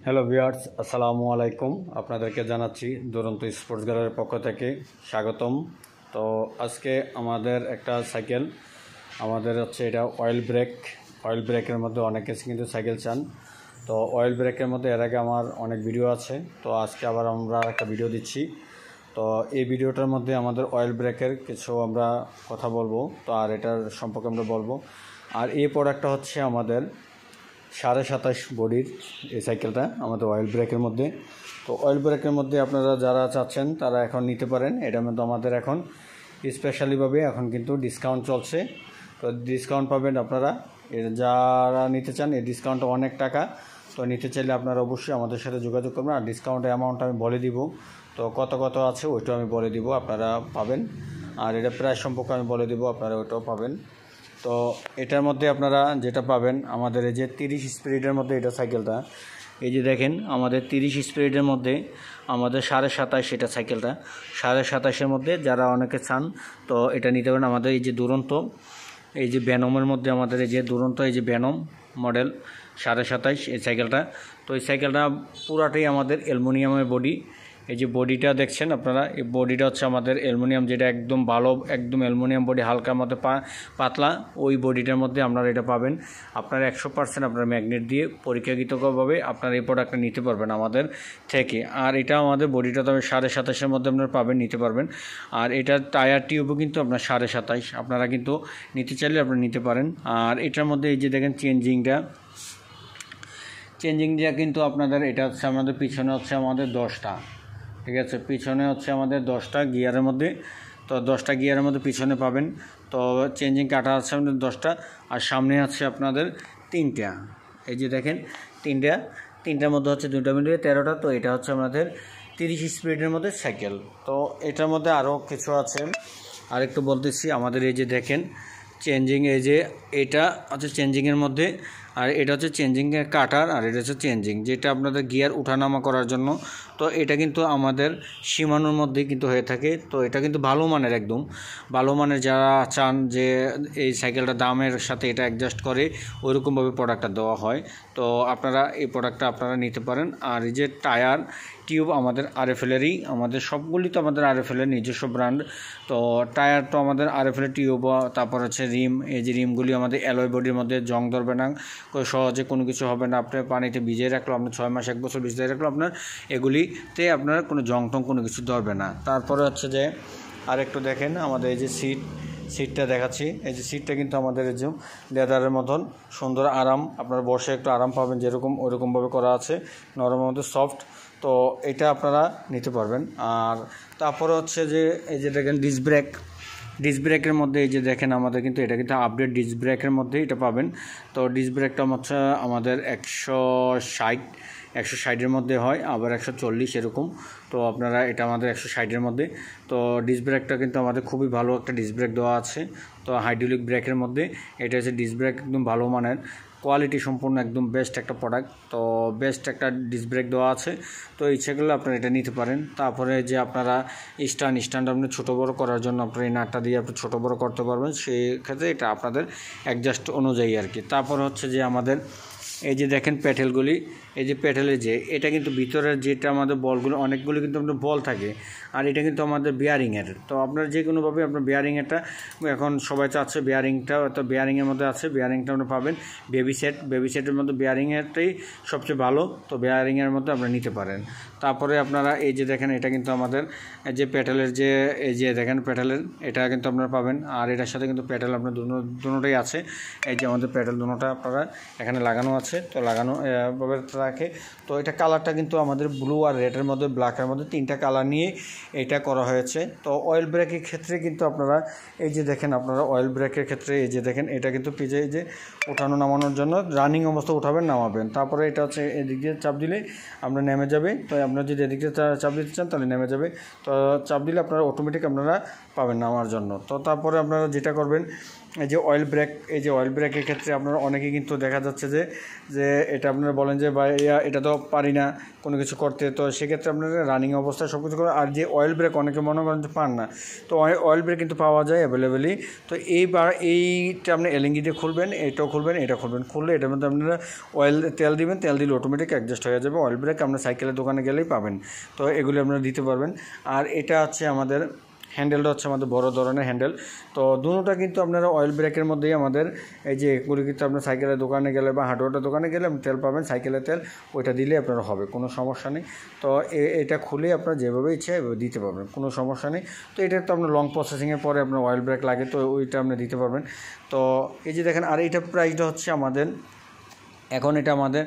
Hello viewers, আসসালামু আলাইকুম। আপনাদেরকে জানাচ্ছি দুরন্ত স্পোর্টস গ্যালারির পক্ষ থেকে স্বাগতম। তো আজকে আমাদের একটা সাইকেল আমাদের হচ্ছে এটা অয়েল ব্রেকের মধ্যে অনেকে কিন্তু সাইকেল চান। তো অয়েল ব্রেকের মধ্যে এর আগে আমার অনেক ভিডিও আছে, তো আজকে আবার আমরা একটা ভিডিও দিচ্ছি। তো এই ভিডিওটার মধ্যে আমাদের অয়েল ব্রেকের কিছু আমরা কথা বলবো, তো আর এটার সম্পর্কে আমরা বলবো। আর এই প্রোডাক্টটা হচ্ছে আমাদের 27.5 বডির এই সাইকেলটা আমাদের অয়েল ব্রেকের মধ্যে। তো অয়েল ব্রেকের মধ্যে আপনারা যারা চাচ্ছেন তারা এখন নিতে পারেন। এটার মধ্যে আমাদের এখন স্পেশালিভাবে এখন কিন্তু ডিসকাউন্ট চলছে। তো ডিসকাউন্ট পাবেন আপনারা, যারা নিতে চান এই ডিসকাউন্টটা অনেক টাকা। তো নিতে চাইলে আপনারা অবশ্যই আমাদের সাথে যোগাযোগ করবেন। আর ডিসকাউন্টের অ্যামাউন্ট আমি বলে দিব, তো কত কত আছে ওইটাও আমি বলে দিব, আপনারা পাবেন। আর এটা প্রাইস সম্পর্কে আমি বলে দিব, আপনারা ওইটাও পাবেন। তো এটার মধ্যে আপনারা যেটা পাবেন আমাদের এই যে 30 স্পিরিটের মধ্যে এটা সাইকেলটা, এই যে দেখেন আমাদের 30 স্পিরিটের মধ্যে আমাদের 27.5 এটা সাইকেলটা 27.5-এর মধ্যে যারা অনেকে চান তো এটা নিতে পারেন। আমাদের এই যে দুরন্ত, এই যে ব্যানমের মধ্যে আমাদের এই যে দুরন্ত, এই যে ব্যানম মডেল 27.5 এই সাইকেলটা। তো এই সাইকেলটা পুরাটাই আমাদের অ্যালুমিনিয়ামের বডি। এই যে বডিটা দেখছেন আপনারা, এই বডিটা হচ্ছে আমাদের অ্যালুমিনিয়াম, যেটা একদম ভালো, একদম অ্যালুমিনিয়াম বডি, হালকার মধ্যে পাতলা। ওই বডিটার মধ্যে আপনারা এটা পাবেন। আপনারা 100% আপনার ম্যাগনেট দিয়ে পরীক্ষাকৃতভাবে আপনারা এই প্রোডাক্টটা নিতে পারবেন আমাদের থেকে। আর এটা আমাদের বডিটা তবে 27.5-এর মধ্যে আপনারা পাবেন, নিতে পারবেন। আর এটার টায়ার টিউবও কিন্তু আপনার 27.5, আপনারা কিন্তু নিতে চাইলে আপনারা নিতে পারেন। আর এটার মধ্যে এই যে দেখেন চেঞ্জিংটা কিন্তু আপনাদের এটা হচ্ছে আমাদের পিছনে হচ্ছে আমাদের 10টা, ঠিক আছে, পিছনে হচ্ছে আমাদের 10টা গিয়ারের মধ্যে। তো 10টা গিয়ারের মধ্যে পিছনে পাবেন। তো চেঞ্জিং কাটা আছে আমাদের 10টা, আর সামনে আছে আপনাদের 3টা। এই যে দেখেন তিনটার মধ্যে হচ্ছে 2টা মিলিয়ে 13টা। তো এটা হচ্ছে আমাদের 30 স্পিডের মধ্যে সাইকেল। তো এটার মধ্যে আরও কিছু আছে, আর একটু বলতেছি। আমাদের এই যে দেখেন চেঞ্জিং, এই যে এটা হচ্ছে চেঞ্জিংয়ের মধ্যে, আর এটা হচ্ছে চেঞ্জিংয়ের কাটার, আর এটা হচ্ছে চেঞ্জিং যেটা আপনাদের গিয়ার উঠানামা করার জন্য। তো এটা কিন্তু আমাদের সীমানোর মধ্যেই কিন্তু হয়ে থাকে। তো এটা কিন্তু ভালো মানের, একদম ভালো মানের। যারা চান যে এই সাইকেলটা দামের সাথে এটা অ্যাডজাস্ট করে ওইরকমভাবে প্রোডাক্টটা দেওয়া হয়, তো আপনারা এই প্রোডাক্টটা আপনারা নিতে পারেন। আর এই যে টায়ার টিউব আমাদের আরএফএলেরই, আমাদের সবগুলি তো আমাদের আরএফএলের নিজস্ব ব্র্যান্ড। তো টায়ার তো আমাদের আরএফএলের টিউব, তারপর হচ্ছে রিম, এই যে রিমগুলি আমাদের অ্যালয় বডির মধ্যে, জং ধরবে না, সহজে কোনো কিছু হবে না। আপনি পানিতে ভিজিয়ে রাখলো, আপনার 6 মাস 1 বছর ভিজিয়ে রাখলো, আপনার এগুলিতে আপনার কোনো জং টং কোনো কিছু ধরবে না। তারপরে হচ্ছে যে আরেকটু দেখেন আমাদের এই যে সিটটা দেখাচ্ছি। এই যে সিটটা কিন্তু আমাদের এই যে লেদারের মতন সুন্দর, আরাম, আপনারা বসে একটু আরাম পাবেন, যেরকম ওইরকমভাবে করা আছে, নরমের মধ্যে সফট। তো এটা আপনারা নিতে পারবেন। আর তারপরে হচ্ছে যে এই যে দেখেন ডিস্ক ব্রেকের মধ্যে, এই যে দেখেন আমাদের কিন্তু এটা কিন্তু আপডেট ডিস্ক ব্রেকের মধ্যে এটা পাবেন। তো ডিস্ক ব্রেকটা হচ্ছে আমাদের 160-160-এর মধ্যে হয়, আবার 140 এরকম। তো আপনারা এটা আমাদের 160-এর মধ্যে। তো ডিস্ক ব্রেকটা কিন্তু আমাদের খুবই ভালো একটা ডিস্ক ব্রেক দেওয়া আছে। তো হাইড্রোলিক ব্রেকের মধ্যে এটা হচ্ছে ডিস্ক ব্রেক, একদম ভালো মানের, কোয়ালিটি সম্পূর্ণ, একদম বেস্ট একটা প্রোডাক্ট। তো বেস্ট একটা ডিস্ক ব্রেক দেওয়া আছে। তো ইচ্ছে করলে আপনারা এটা নিতে পারেন। তারপরে যে আপনারা স্ট্যান্ড আপনি ছোটো বড়ো করার জন্য আপনার এই নাটটা দিয়ে আপনি ছোটো বড়ো করতে পারবেন, সেই ক্ষেত্রে এটা আপনাদের অ্যাডজাস্ট অনুযায়ী আর কি। তারপর হচ্ছে যে আমাদের এই যে দেখেন প্যাটেলগুলি, এই যে প্যাটেলের যে এটা কিন্তু ভিতরের যেটা আমাদের বলগুলো, অনেকগুলো কিন্তু আপনার বল থাকে, আর এটা কিন্তু আমাদের বেয়ারিংয়ের। তো আপনার যে কোনোভাবে আপনার বেয়ারিংয়েরটা এখন সবাই চাচ্ছে, বেয়ারিংটা তো বেয়ারিংয়ের মধ্যে আছে, বেয়ারিংটা আপনি পাবেন। বেবি সেটের মধ্যে বেয়ারিংয়েরটাই সবচেয়ে ভালো। তো বেয়ারিংয়ের মধ্যে আপনারা নিতে পারেন। তারপরে আপনারা এই যে দেখেন এটা কিন্তু আমাদের যে প্যাটেলের যে এই যে দেখেন প্যাটেলের এটা কিন্তু আপনারা পাবেন। আর এটার সাথে কিন্তু প্যাটেল আপনার দুটোটাই আছে। এই যে আমাদের প্যাটেল দুটোটা আপনারা এখানে লাগানো আছে, তো লাগানো ভাবে রাখে। তো এটা কালারটা কিন্তু আমাদের ব্লু আর রেডের মধ্যে, ব্ল্যাকের মধ্যে 3টা কালার নিয়ে এটা করা হয়েছে। তো অয়েল ব্রেকের ক্ষেত্রে কিন্তু আপনারা এই যে দেখেন, আপনারা অয়েল ব্রেকের ক্ষেত্রে এই যে দেখেন এটা কিন্তু পিজে এই যে ওঠানো নামানোর জন্য, রানিং অবস্থা উঠাবেন নামাবেন। তারপরে এটা হচ্ছে এদিক দিয়ে চাপ দিলে আমরা নেমে যাবে। তো আপনারা যদি এদিক দিয়ে চাপ দিতে চান তাহলে নেমে যাবে। তো চাপ দিলে আপনারা অটোমেটিক আপনারা পাবেন নামার জন্য। তো তারপরে আপনারা যেটা করবেন, এই যে অয়েল ব্রেক, এই যে অয়েল ব্রেকের ক্ষেত্রে আপনারা অনেকেই কিন্তু দেখা যাচ্ছে যে এটা আপনারা বলেন যে ভাই এটা তো পারি না কোনো কিছু করতে, তো সেক্ষেত্রে আপনারা রানিং অবস্থায় সব কিছু করেন। আর যে অয়েল ব্রেক অনেকে মনে করেন যে পান না, তো অয়েল ব্রেক কিন্তু পাওয়া যায় অ্যাভেলেবেলি। তো এইটা আপনি এলএনজি দিয়ে খুলবেন, এটাও খুলবেন, এটা খুলবেন, খুললে এটার মধ্যে আপনারা তেল দিবেন, তেল দিলে অটোমেটিক অ্যাডজাস্ট হয়ে যাবে। অয়েল ব্রেক আপনার সাইকেলের দোকানে গেলেই পাবেন, তো এগুলি আপনারা দিতে পারবেন। আর এটা হচ্ছে আমাদের হ্যান্ডেলটা হচ্ছে আমাদের বড় ধরনের হ্যান্ডেল। তো দুটোটা কিন্তু আপনারা অয়েল ব্রেকের মধ্যেই আমাদের এই যে এগুলি কিন্তু আপনার সাইকেলের দোকানে গেলে বা হার্ডওয়্যারের দোকানে গেলে আপনি তেল পাবেন, সাইকেলের তেল, ওইটা দিলে আপনারা হবে, কোনো সমস্যা নেই। তো এটা খুলে আপনারা যেভাবে ইচ্ছা এভাবে দিতে পারবেন, কোনো সমস্যা নেই। তো এটা তো আপনার লং প্রসেসিংয়ের পরে আপনার অয়েল ব্রেক লাগে, তো ওইটা আপনি দিতে পারবেন। তো এই যে দেখেন, আর এইটা প্রাইসটা হচ্ছে আমাদের এখন এটা আমাদের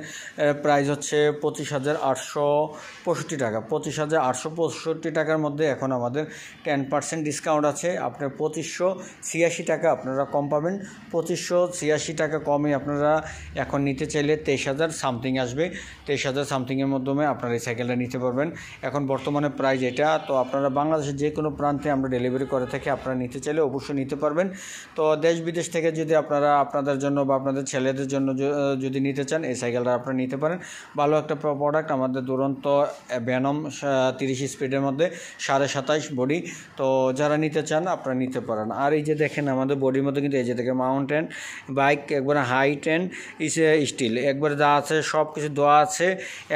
প্রাইস হচ্ছে 25,865 টাকা। 25,865 টাকার মধ্যে এখন আমাদের 10% ডিসকাউন্ট আছে। আপনার 2586 টাকা আপনারা কম পাবেন। 2586 টাকা কমে আপনারা এখন নিতে চাইলে 23,000 সামথিং আসবে। 23,000 সামথিংয়ের মাধ্যমে আপনারা এই সাইকেলটা নিতে পারবেন। এখন বর্তমানে প্রাইস এটা। তো আপনারা বাংলাদেশের যে কোনো প্রান্তে আমরা ডেলিভারি করে থাকি, আপনারা নিতে চাইলে অবশ্যই নিতে পারবেন। তো দেশ বিদেশ থেকে যদি আপনারা আপনাদের জন্য বা আপনাদের ছেলেদের জন্য যদি নিতে চান, এই সাইকেলটা আপনারা নিতে পারেন। ভালো একটা প্রোডাক্ট, আমাদের দুরন্ত ভ্যানম 30 স্পিডের মধ্যে 27.5 বডি। তো যারা নিতে চান আপনারা নিতে পারেন। আর এই যে দেখেন আমাদের বডির মধ্যে কিন্তু এই যে দেখে মাউন্টেন বাইক, একবারে হাইট অ্যান্ড স্টিল, একবারে যা আছে সব কিছু দেওয়া আছে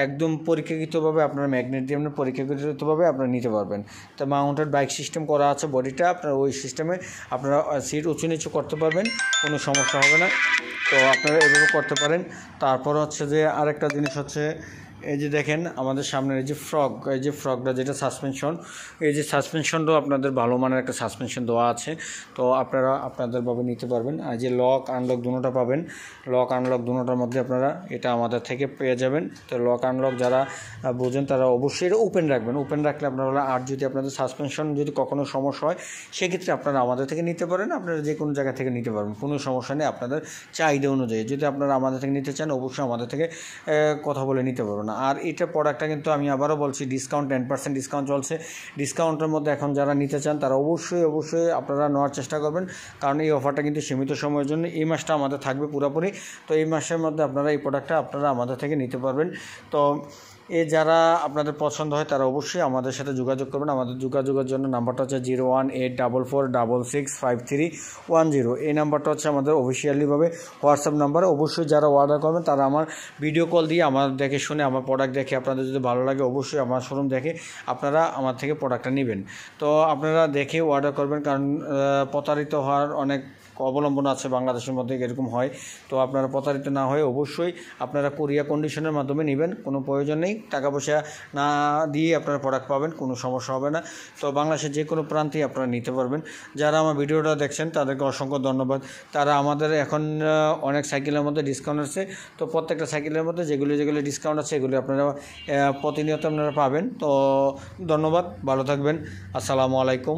একদম পরীক্ষাকৃতভাবে। আপনারা ম্যাগনেট দিয়ে আপনার পরীক্ষাকৃতভাবে আপনারা নিতে পারবেন। তো মাউন্টেড বাইক সিস্টেম করা আছে বডিটা, আপনারা ওই সিস্টেমে আপনারা সিট উঁচু নিচু করতে পারবেন, কোনো সমস্যা হবে না। তো আপনারা এভাবে করতে পারেন। তারপর হচ্ছে যে আরেকটা জিনিস হচ্ছে এই যে দেখেন আমাদের সামনের এই যে ফ্রগটা যেটা সাসপেনশন, এই যে সাসপেনশনটাও আপনাদের ভালো মানের একটা সাসপেনশন দেওয়া আছে। তো আপনারা আপনাদেরভাবে নিতে পারবেন। আর যে লক আনলক দুটোটা পাবেন, লক আনলক দুটোটার মধ্যে আপনারা এটা আমাদের থেকে পেয়ে যাবেন। তো লক আনলক যারা বোঝেন তারা অবশ্যই এটা ওপেন রাখবেন। ওপেন রাখলে আপনারা, আর যদি আপনাদের সাসপেনশন যদি কখনো সমস্যা হয় সেক্ষেত্রে আপনারা আমাদের থেকে নিতে পারেন। আপনারা যে কোনো জায়গা থেকে নিতে পারবেন, কোনো সমস্যা নেই। আপনাদের চাহিদা অনুযায়ী যদি আপনারা আমাদের থেকে নিতে চান, অবশ্যই আমাদের থেকে কথা বলে নিতে পারবেন। আর এটা প্রোডাক্টটা কিন্তু আমি আবারও বলছি, ডিসকাউন্ট 10% ডিসকাউন্ট চলছে। ডিসকাউন্টের মধ্যে এখন যারা নিতে চান তারা অবশ্যই আপনারা নেওয়ার চেষ্টা করবেন, কারণ এই অফারটা কিন্তু সীমিত সময়ের জন্য, এই মাসটা আমাদের থাকবে পুরোপুরি। তো এই মাসের মধ্যে আপনারা এই প্রোডাক্টটা আপনারা আমাদের থেকে নিতে পারবেন। তো যারা আপনাদের পছন্দ হয় তারা অবশ্যই আমাদের সাথে যোগাযোগ করবেন। আমাদের যোগাযোগের জন্য নাম্বারটা হচ্ছে 01844665310। এই নাম্বারটা হচ্ছে আমাদের অফিসিয়ালিভাবে হোয়াটসঅ্যাপ নাম্বার। অবশ্যই যারা অর্ডার করবেন তারা আমার ভিডিও কল দিয়ে আমার দেখে শুনে, আমার প্রোডাক্ট দেখে আপনাদের যদি ভালো লাগে অবশ্যই আমার শোরুম দেখে আপনারা আমার থেকে প্রোডাক্টটা নেবেন। তো আপনারা দেখে অর্ডার করবেন, কারণ প্রতারিত হওয়ার অনেক অবলম্বন আছে বাংলাদেশের মধ্যে, এরকম হয়। তো আপনারা প্রতারিত না হয়ে অবশ্যই আপনারা কোরিয়া কন্ডিশনের মাধ্যমে নেবেন, কোনো প্রয়োজন নেই টাকা পয়সা না দিয়ে আপনারা প্রোডাক্ট পাবেন, কোনো সমস্যা হবে না। তো বাংলাদেশের যে কোনো প্রান্তেই আপনারা নিতে পারবেন। যারা আমার ভিডিওটা দেখছেন তাদেরকে অসংখ্য ধন্যবাদ। তারা আমাদের এখন অনেক সাইকেলের মধ্যে ডিসকাউন্ট আছে। তো প্রত্যেকটা সাইকেলের মধ্যে যেগুলি ডিসকাউন্ট আছে এগুলি আপনারা প্রতিনিয়ত আপনারা পাবেন। তো ধন্যবাদ, ভালো থাকবেন, আসসালামু আলাইকুম।